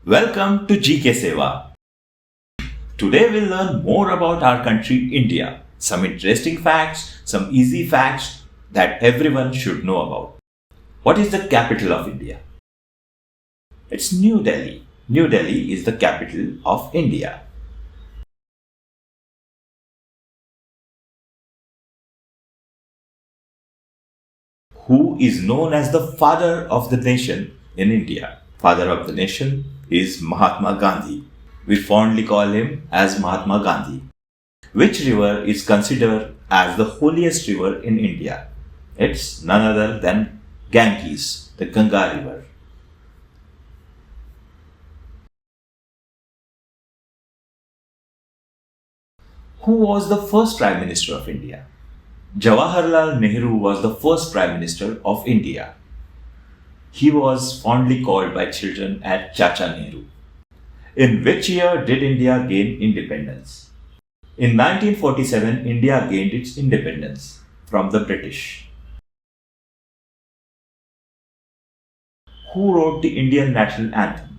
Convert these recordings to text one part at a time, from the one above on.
Welcome to GK Seva. Today we'll learn more about our country, India. Some interesting facts, some easy facts that everyone should know about. What is the capital of India? It's New Delhi. New Delhi is the capital of India. Who is known as the father of the nation in India? Father of the nation is Mahatma Gandhi. We fondly call him as Mahatma Gandhi. Which river is considered as the holiest river in India? It's none other than Ganges, the Ganga river. Who was the first Prime Minister of India? Jawaharlal Nehru was the first Prime Minister of India. He was fondly called by children as Chacha Nehru. In which year did India gain independence? In 1947, India gained its independence from the British. Who wrote the Indian national anthem?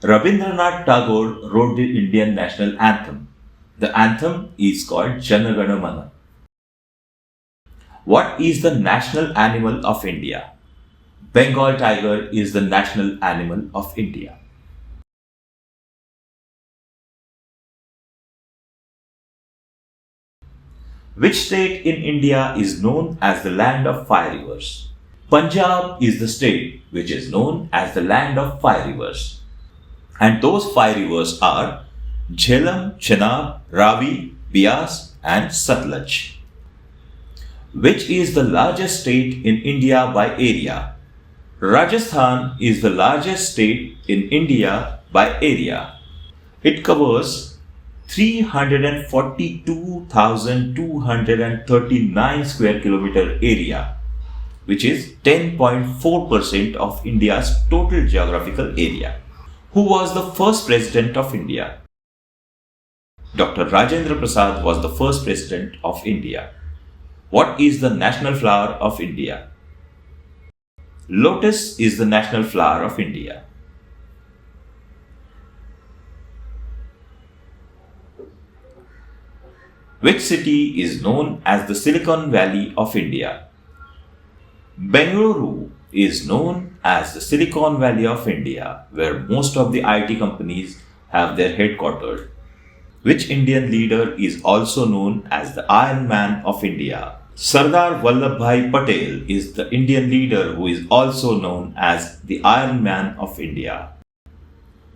Rabindranath Tagore wrote the Indian national anthem. The anthem is called Jana Gana Mana. What is the national animal of India? Bengal tiger is the national animal of India. Which state in India is known as the land of five rivers? Punjab is the state which is known as the land of five rivers. And those five rivers are Jhelum, Chenab, Ravi, Beas and Satluj. Which is the largest state in India by area? Rajasthan is the largest state in India by area. It covers 342,239 square kilometer area, which is 10.4% of India's total geographical area. Who was the first president of India? Dr. Rajendra Prasad was the first president of India. What is the national flower of India? Lotus is the national flower of India. Which city is known as the Silicon Valley of India? Bengaluru is known as the Silicon Valley of India, where most of the IT companies have their headquarters. Which Indian leader is also known as the Iron Man of India? Sardar Vallabhbhai Patel is the Indian leader who is also known as the Iron Man of India.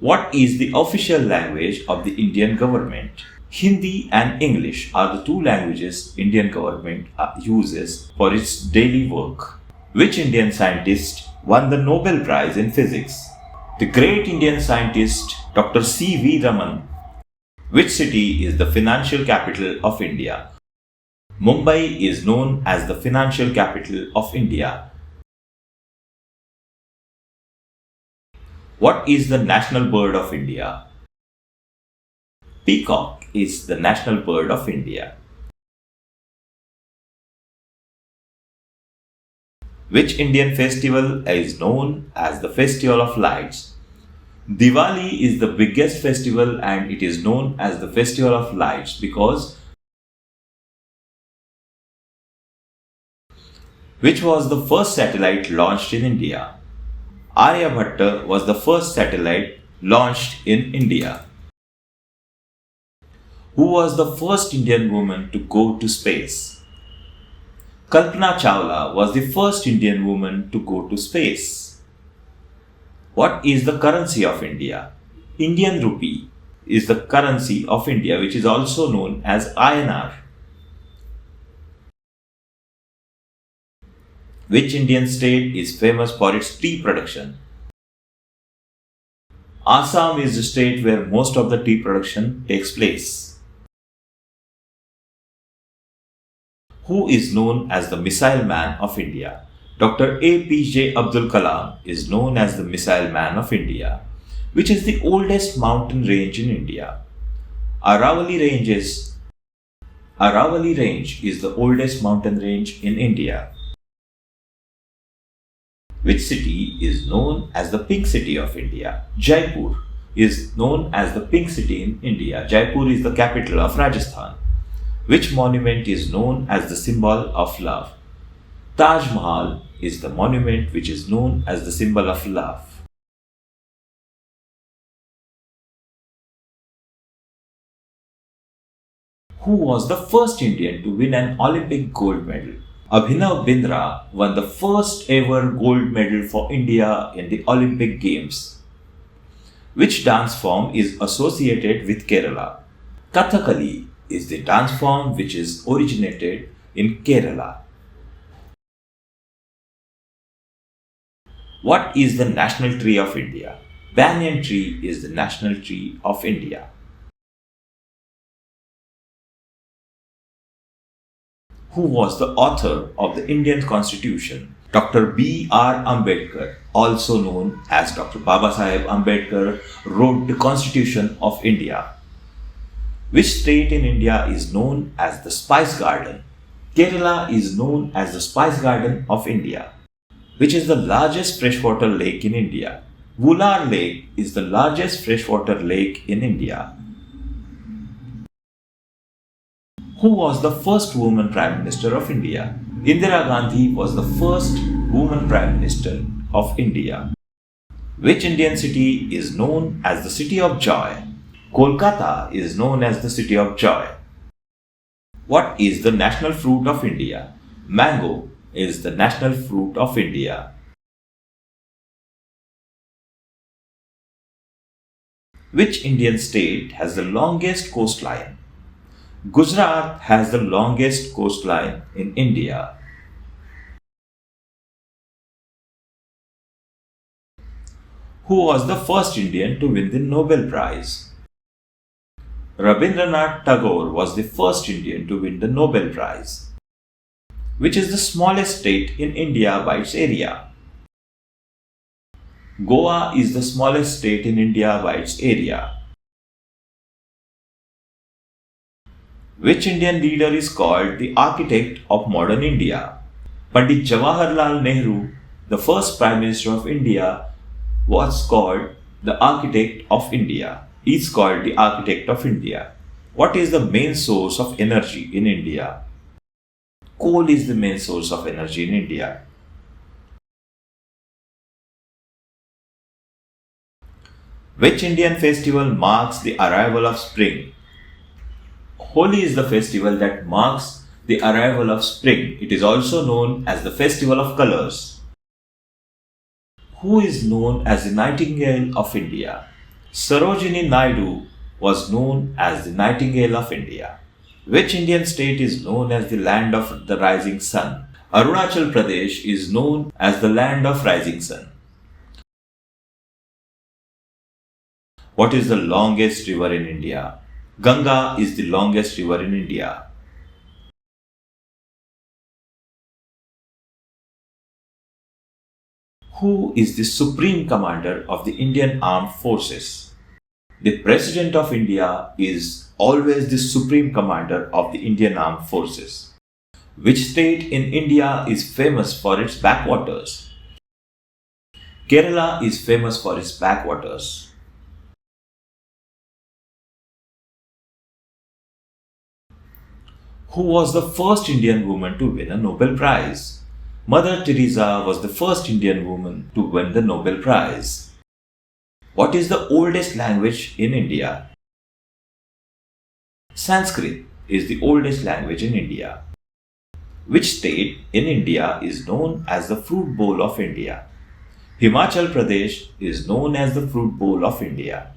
What is the official language of the Indian government? Hindi and English are the two languages Indian government uses for its daily work. Which Indian scientist won the Nobel Prize in Physics? The great Indian scientist Dr. C.V. Raman. Which city is the financial capital of India? Mumbai is known as the financial capital of India. What is the national bird of India? Peacock is the national bird of India. Which Indian festival is known as the Festival of Lights? Diwali is the biggest festival and it is known as the Festival of Lights because which was the first satellite launched in India? Aryabhatta was the first satellite launched in India. Who was the first Indian woman to go to space? Kalpana Chawla was the first Indian woman to go to space. What is the currency of India? Indian rupee is the currency of India, which is also known as INR. Which Indian state is famous for its tea production? Assam is the state where most of the tea production takes place. Who is known as the Missile Man of India? Dr. APJ Abdul Kalam is known as the Missile Man of India, which is the oldest mountain range in India. Aravalli Range is the oldest mountain range in India. Which city is known as the Pink City of India. Jaipur is known as the Pink City in India. Jaipur is the capital of Rajasthan. Which monument is known as the symbol of love? Taj Mahal is the monument which is known as the symbol of love. Who was the first Indian to win an Olympic gold medal? Abhinav Bindra won the first ever gold medal for India in the Olympic Games. Which dance form is associated with Kerala? Kathakali is the dance form which is originated in Kerala. What is the national tree of India? Banyan tree is the national tree of India. Who was the author of the Indian Constitution? Dr. B.R. Ambedkar, also known as Dr. Babasaheb Ambedkar, wrote the Constitution of India. Which state in India is known as the Spice Garden? Kerala is known as the Spice Garden of India. Which is the largest freshwater lake in India? Wular Lake is the largest freshwater lake in India. Who was the first woman Prime Minister of India? Indira Gandhi was the first woman Prime Minister of India. Which Indian city is known as the City of Joy? Kolkata is known as the City of Joy. What is the national fruit of India? Mango is the national fruit of India. Which Indian state has the longest coastline? Gujarat has the longest coastline in India. Who was the first Indian to win the Nobel Prize? Rabindranath Tagore was the first Indian to win the Nobel Prize. Which is the smallest state in India by its area? Goa is the smallest state in India by its area. Which Indian leader is called the architect of modern India? Pandit Jawaharlal Nehru, the first Prime Minister of India, was called the architect of India. He is called the architect of India. What is the main source of energy in India? Coal is the main source of energy in India. Which Indian festival marks the arrival of spring? Holi is the festival that marks the arrival of spring. It is also known as the Festival of Colors. Who is known as the Nightingale of India? Sarojini Naidu was known as the Nightingale of India. Which Indian state is known as the land of the rising sun? Arunachal Pradesh is known as the land of rising sun. What is the longest river in India? Ganga is the longest river in India. Who is the Supreme Commander of the Indian Armed Forces? The President of India is always the Supreme Commander of the Indian Armed Forces. Which state in India is famous for its backwaters? Kerala is famous for its backwaters. Who was the first Indian woman to win a Nobel Prize? Mother Teresa was the first Indian woman to win the Nobel Prize. What is the oldest language in India? Sanskrit is the oldest language in India. Which state in India is known as the Fruit Bowl of India? Himachal Pradesh is known as the Fruit Bowl of India.